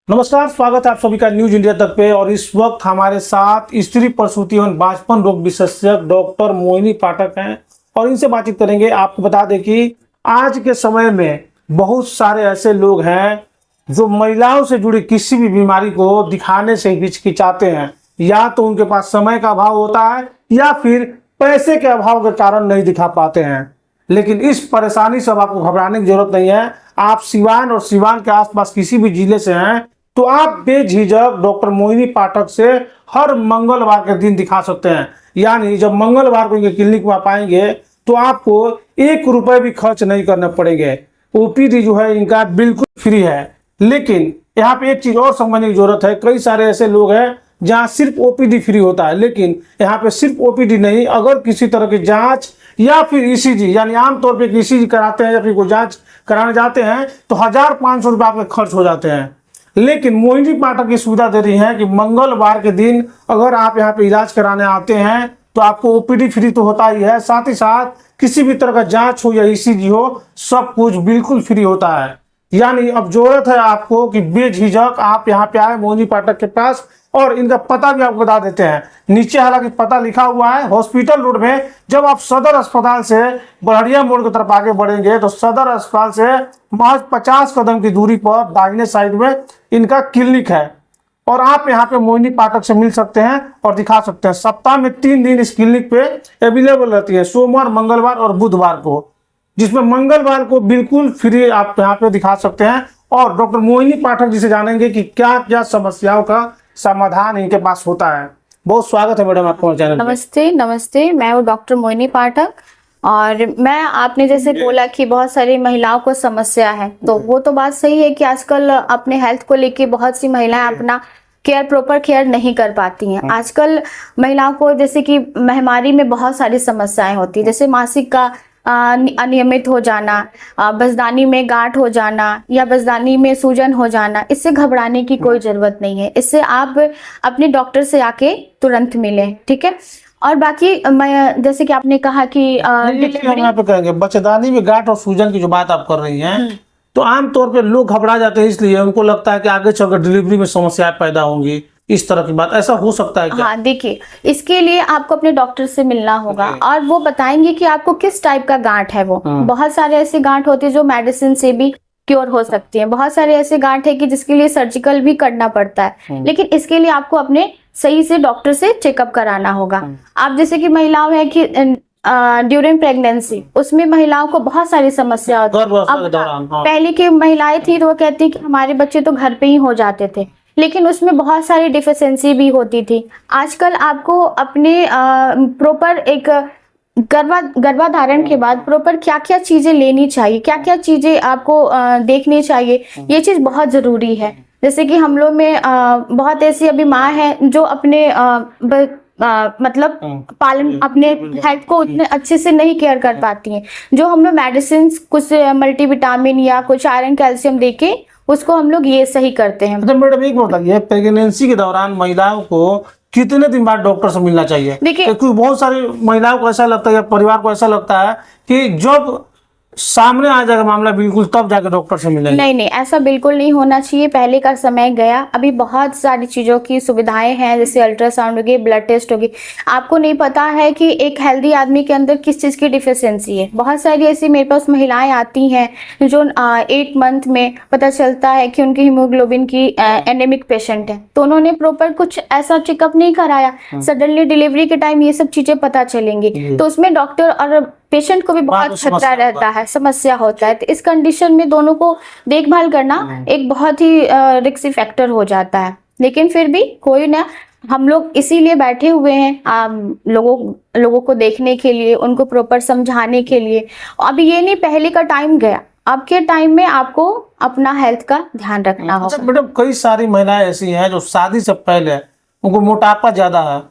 नमस्कार, स्वागत है आप सभी का न्यूज इंडिया तक पे। और इस वक्त हमारे साथ स्त्री प्रसूति एवं बांझपन रोग विशेषज्ञ डॉक्टर मोहिनी पाठक हैं और इनसे बातचीत करेंगे। आपको बता दें कि आज के समय में बहुत सारे ऐसे लोग हैं जो महिलाओं से जुड़ी किसी भी बीमारी को दिखाने से हिचकिचाते हैं, या तो उनके पास समय का अभाव होता है या फिर पैसे के अभाव के कारण नहीं दिखा पाते हैं। लेकिन इस परेशानी से अब आपको घबराने की जरूरत नहीं है। आप सिवान और सिवान के आसपास किसी भी जिले से हैं तो आप बेझिझक डॉक्टर मोहिनी पाठक से हर मंगलवार के दिन दिखा सकते हैं। यानी जब मंगलवार को इनके क्लिनिक में आप आएंगे तो आपको 1 रुपए भी खर्च नहीं करने पड़ेंगे। ओपीडी जो है इनका बिल्कुल फ्री है। लेकिन यहाँ पे एक चीज और समझने की जरूरत है, कई सारे ऐसे लोग हैं जहाँ सिर्फ ओपीडी फ्री होता है, लेकिन यहाँ पे सिर्फ ओपीडी नहीं, अगर किसी तरह की जांच या फिर ईसीजी यानी आमतौर पे ईसीजी कराते हैं या फिर कोई जांच कराने जाते हैं तो 1500 रुपये आपके खर्च हो जाते हैं। लेकिन मोहिनी पाठक की सुविधा दे रही है कि मंगलवार के दिन अगर आप यहाँ पे इलाज कराने आते हैं तो आपको ओपीडी फ्री तो होता ही है, साथ ही साथ किसी भी तरह का जांच हो या ईसीजी हो, सब कुछ बिल्कुल फ्री होता है। यानी अब जरूरत है आपको कि बेझिझक आप यहाँ पे आए मोहिनी पाठक के पास। और इनका पता भी आपको बता देते हैं, नीचे हालांकि पता लिखा हुआ है, हॉस्पिटल रोड में। जब आप सदर अस्पताल से बड़हरिया मोड़ की तरफ आगे बढ़ेंगे तो सदर अस्पताल से महज 50 कदम की दूरी पर दाहिने साइड में इनका क्लिनिक है और आप यहाँ पे मोहिनी पाठक से मिल सकते हैं और दिखा सकते हैं। सप्ताह में 3 दिन इस क्लिनिक पे अवेलेबल रहती है, सोमवार, मंगलवार और बुधवार को, जिसमें मंगलवार को बिल्कुल फ्री आप यहाँ पे दिखा सकते हैं। और डॉक्टर मोहिनी पाठक जी से जानेंगे कि क्या क्या समस्याओं का समाधान इनके पास होता है। बहुत स्वागत है मैडम आपको चैनल पे। नमस्ते नमस्ते, मैं हूँ डॉक्टर मोहिनी पाठक। और मैं आपने जैसे बोला कि बहुत सारी महिलाओं को समस्या है, तो वो तो बात सही है कि आजकल अपने हेल्थ को लेके बहुत सी महिलाएं अपना प्रॉपर केयर नहीं कर पाती हैं। आजकल महिलाओं को जैसे कि महामारी में बहुत सारी समस्याएं होती है, जैसे मासिक का अनियमित हो जाना, बज़दानी में गांठ हो जाना या बज़दानी में सूजन हो जाना। इससे घबराने की कोई ज़रूरत नहीं है, इससे आप अपने डॉक्टर से आके तुरंत मिलें, ठीक है। और बाकी मैं जैसे कि आपने कहा कि यहाँ पे कहेंगे बच्चेदानी में गांठ और सूजन की जो बात आप कर रही हैं, तो आमतौर पे लोग घबरा जाते हैं, इसलिए उनको लगता है कि आगे चलकर डिलीवरी में समस्याएं पैदा होंगी, इस तरह की बात। ऐसा हो सकता है क्या? हाँ, देखिए, इसके लिए आपको अपने डॉक्टर से मिलना होगा और वो बताएंगे कि आपको किस टाइप का गांठ है। वो बहुत सारे ऐसे गांठ होते हैं जो मेडिसिन से भी क्योर हो सकती हैं, बहुत सारे ऐसे गांठ है कि जिसके लिए सर्जिकल भी करना पड़ता है। लेकिन इसके लिए आपको अपने सही से डॉक्टर से चेकअप कराना होगा। आप जैसे कि महिलाओं है कि ड्यूरिंग प्रेगनेंसी, उसमें महिलाओं को बहुत सारी समस्या होती है। पहले की महिलाएं थी तो वो कहती कि हमारे बच्चे तो घर पे ही हो जाते थे, लेकिन उसमें बहुत सारी डिफिशियंसी भी होती थी। आजकल आपको अपने प्रॉपर एक गर्भाधारण के बाद प्रॉपर क्या क्या चीजें लेनी चाहिए, क्या क्या चीजें आपको देखनी चाहिए, ये चीज बहुत जरूरी है। जैसे कि हम लोग में बहुत ऐसी अभी माँ है जो अपने मतलब पालन अपने हेल्थ को उतने अच्छे से नहीं केयर कर पाती हैं। जो हम लोग मेडिसिन कुछ मल्टीविटामिन या कुछ आयरन कैल्शियम देके उसको हम लोग ये सही करते हैं। तो मैडम एक बात बताइए, प्रेगनेंसी के दौरान महिलाओं को कितने दिन बाद डॉक्टर से मिलना चाहिए? देखिए, क्योंकि बहुत सारी महिलाओं को ऐसा लगता है या परिवार को ऐसा लगता है कि जब सामने आ जाएगा मामला बिल्कुल तब जाकर डॉक्टर से मिलेंगे। नहीं नहीं, ऐसा बिल्कुल नहीं होना चाहिए। पहले का समय गया, अभी बहुत सारी चीज़ों की सुविधाएं हैं, जैसे अल्ट्रासाउंड होगी, ब्लड टेस्ट होगी। आपको नहीं पता है कि एक हेल्दी आदमी के अंदर किस चीज़ की डिफिशियंसी है। बहुत सारी ऐसी मेरे पास महिलाएं आती हैं जो 8 मंथ में पता चलता है कि उनकी हीमोग्लोबिन की एनेमिक पेशेंट है, तो उन्होंने प्रॉपर कुछ ऐसा चेकअप नहीं कराया। सडनली डिलीवरी के टाइम ये सब चीज़ें पता चलेंगी, तो उसमें डॉक्टर और पेशेंट को भी बहुत खतरा रहता है, समस्या होता है। तो इस कंडीशन में दोनों को देखभाल करना एक बहुत ही रिस्की फैक्टर हो जाता है। लेकिन फिर भी कोई ना, हम लोग इसीलिए बैठे हुए हैं लोगों को देखने के लिए, उनको प्रॉपर समझाने के लिए। अभी ये नहीं पहले का टाइम गया, अब के टाइम में आपको अपना हेल्थ का ध्यान रखना होगा। मैडम कई सारी महिलाएं ऐसी हैं जो शादी से पहले उनको मोटापा ज्यादा है,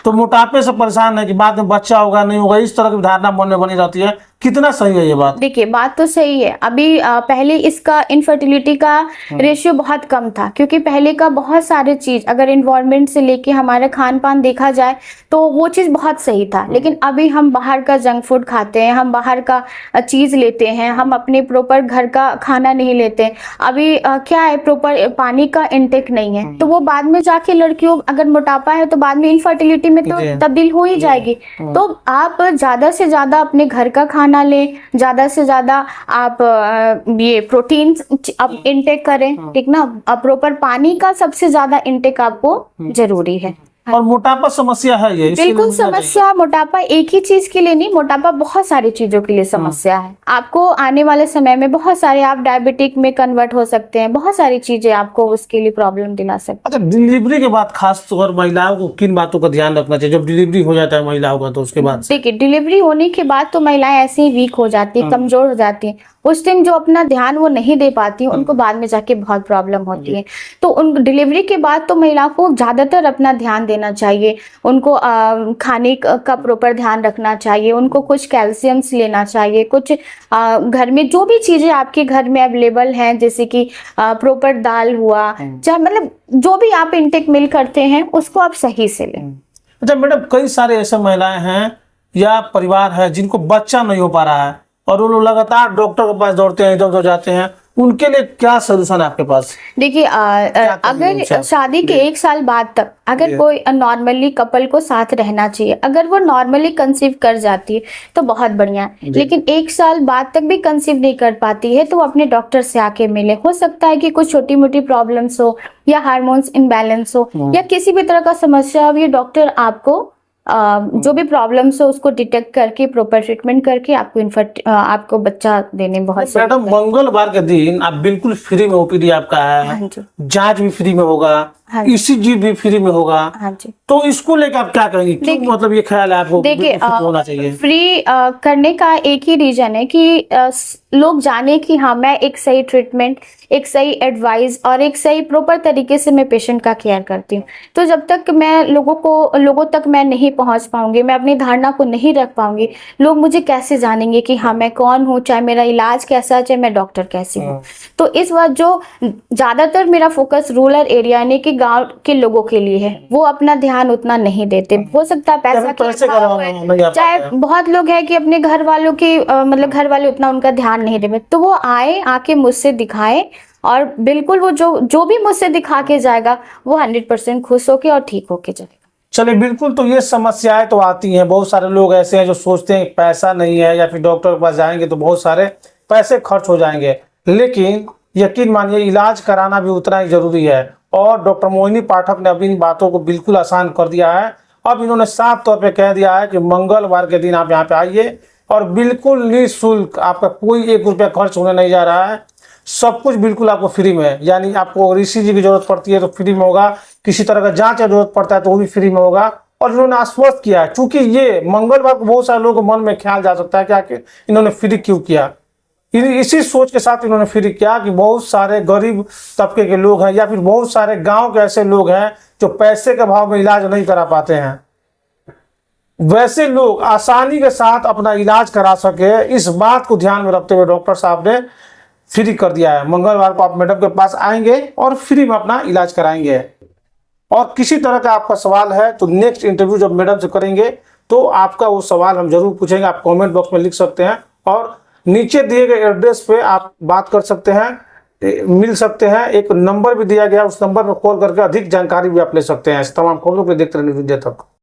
तो मोटापे से परेशान है कि बाद में बच्चा होगा नहीं होगा, इस तरह की धारणा मन में बनी रहती है, कितना सही है ये बात? देखिए बात तो सही है। अभी पहले इसका इनफर्टिलिटी का रेशियो बहुत कम था, क्योंकि पहले का बहुत सारे चीज अगर इन्वायरमेंट से लेके हमारा खान पान देखा जाए तो वो चीज बहुत सही था। लेकिन अभी हम बाहर का जंक फूड खाते हैं, हम बाहर का चीज लेते हैं, हम अपने प्रॉपर घर का खाना नहीं लेते। अभी क्या है, प्रॉपर पानी का इंटेक नहीं है, तो वो बाद में जाके लड़कियों अगर मोटापा है तो बाद में इनफर्टिलिटी में तो जी। तब्दील हो ही जाएगी। तो आप ज्यादा से ज्यादा अपने घर का खाना लें, ज्यादा से ज्यादा आप ये प्रोटीन आप इंटेक करें, ठीक ना। प्रॉपर पानी का सबसे ज्यादा इंटेक आपको जरूरी है। और मोटापा समस्या है ये, इसके लिए बिल्कुल मुझे चाहिए। समस्या, मोटापा एक ही चीज के लिए नहीं, मोटापा बहुत सारी चीजों के लिए समस्या है। आपको आने वाले समय में बहुत सारे, आप डायबिटिक में कन्वर्ट हो सकते हैं, बहुत सारी चीजें आपको उसके लिए प्रॉब्लम दिला सकती अच्छा, डिलीवरी के बाद खास तौर महिलाओं को किन बातों का ध्यान रखना चाहिए? जब डिलीवरी हो जाता है महिलाओं का तो उसके बाद है। देखिए डिलीवरी होने के बाद तो महिलाएं ऐसे ही वीक हो जाती है, कमजोर हो जाती है। उस टाइम जो अपना ध्यान वो नहीं दे पाती, उनको बाद में जाके बहुत प्रॉब्लम होती है। तो उन डिलीवरी के बाद तो महिला को ज्यादातर अपना ध्यान देना चाहिए। उनको खाने का प्रॉपर ध्यान रखना चाहिए, उनको कुछ कैल्शियम्स लेना चाहिए, कुछ घर में जो भी चीजें आपके घर में अवेलेबल हैं, जैसे कि प्रॉपर दाल हुआ, चाहे मतलब जो भी आप इंटेक मिल करते हैं उसको आप सही से लें। अच्छा मैडम, कई सारे ऐसे महिलाएं हैं या परिवार है जिनको बच्चा नहीं हो पा रहा है और वो लोग लगातार डॉक्टर के पास दौड़ते हैं, इधर उधर जाते हैं, उनके लिए क्या सोल्यूशन है आपके पास? देखिए अगर शादी के 1 साल बाद तक अगर कोई नॉर्मली कपल को साथ रहना चाहिए, अगर वो नॉर्मली कंसीव कर जाती है तो बहुत बढ़िया है। लेकिन 1 साल बाद तक भी कंसीव नहीं कर पाती है तो वो अपने डॉक्टर से आके मिले। हो सकता है कि कुछ छोटी मोटी प्रॉब्लम्स हो या हार्मोन्स इम्बैलेंस हो या किसी भी तरह का समस्या हो, ये डॉक्टर आपको जो भी प्रॉब्लम्स हो उसको डिटेक्ट करके प्रॉपर ट्रीटमेंट करके आपको आपको बच्चा देने में बहुत मैडम मंगलवार के दिन आप बिल्कुल फ्री में ओपीडी आपका है, हाँ जी, जांच भी फ्री में होगा, हाँ जी, ईसीजी भी फ्री में होगा। हाँ जी। तो इसको लेकर आप क्या कहेंगे? क्यों मतलब ये ख्याल है आपको देखिए होना चाहिए? फ्री करने का एक ही रीजन है कि लोग जाने कि हाँ मैं एक सही ट्रीटमेंट, एक सही एडवाइस और एक सही प्रॉपर तरीके से मैं पेशेंट का केयर करती हूँ। तो जब तक मैं लोगों तक मैं नहीं पहुंच पाऊंगी, मैं अपनी धारणा को नहीं रख पाऊंगी, लोग मुझे कैसे जानेंगे कि हाँ मैं कौन हूँ, चाहे मेरा इलाज कैसा है, चाहे मैं डॉक्टर कैसी हूँ। तो इस वक्त जो ज्यादातर मेरा फोकस रूरल एरिया यानी कि गांव के लोगों के लिए है, वो अपना ध्यान उतना नहीं देते। हो सकता है पैसा पैसे का नहीं आ चाहे पाता है। बहुत लोग हैं कि अपने घर वालों की मतलब घर वाले उतना उनका ध्यान नहीं देते, तो वो आके मुझसे दिखाए और बिल्कुल वो जो भी मुझसे दिखा के जाएगा वो 100% खुश होके और ठीक होके जाएगा। चलिए बिल्कुल, तो ये समस्याएं तो आती हैं। बहुत सारे लोग ऐसे हैं जो सोचते हैं पैसा नहीं है या फिर डॉक्टर के पास जाएंगे तो बहुत सारे पैसे खर्च हो जाएंगे, लेकिन यकीन मानिए इलाज कराना भी उतना ही जरूरी है। और डॉक्टर मोहिनी पाठक ने अभी इन बातों को बिल्कुल आसान कर दिया है। अब इन्होंने साफ तौर पे कह दिया है कि मंगलवार के दिन आप यहाँ पे आइए और बिल्कुल निःशुल्क, आपका कोई 1 रुपया खर्च होने नहीं जा रहा है, सब कुछ बिल्कुल आपको फ्री में है। यानी आपको ईसीजी की जरूरत पड़ती है तो फ्री में होगा, किसी तरह का जांच की जरूरत पड़ता है तो वो भी फ्री में होगा। और इन्होंने आश्वस्त किया है, चूंकि ये मंगलवार को बहुत सारे लोगों के मन में ख्याल जा सकता है कि आखिर इन्होंने फ्री क्यों किया। इसी सोच के साथ इन्होंने फ्री किया कि बहुत सारे गरीब तबके के लोग हैं या फिर बहुत सारे गांव के ऐसे लोग हैं जो पैसे के अभाव में इलाज नहीं करा पाते हैं, वैसे लोग आसानी के साथ अपना इलाज करा सके, इस बात को ध्यान में रखते हुए डॉक्टर साहब ने फ्री कर दिया है। मंगलवार को आप मैडम के पास आएंगे और फ्री में अपना इलाज कराएंगे। और किसी तरह का आपका सवाल है तो नेक्स्ट इंटरव्यू जब मैडम से करेंगे तो आपका वो सवाल हम जरूर पूछेंगे। आप कमेंट बॉक्स में लिख सकते हैं और नीचे दिए गए एड्रेस पे आप बात कर सकते हैं, मिल सकते हैं। एक नंबर भी दिया गया, उस नंबर पर कॉल करके अधिक जानकारी भी आप ले सकते हैं। इस तमाम खबरों को देखते रहने न्यूज़ इंडिया तक।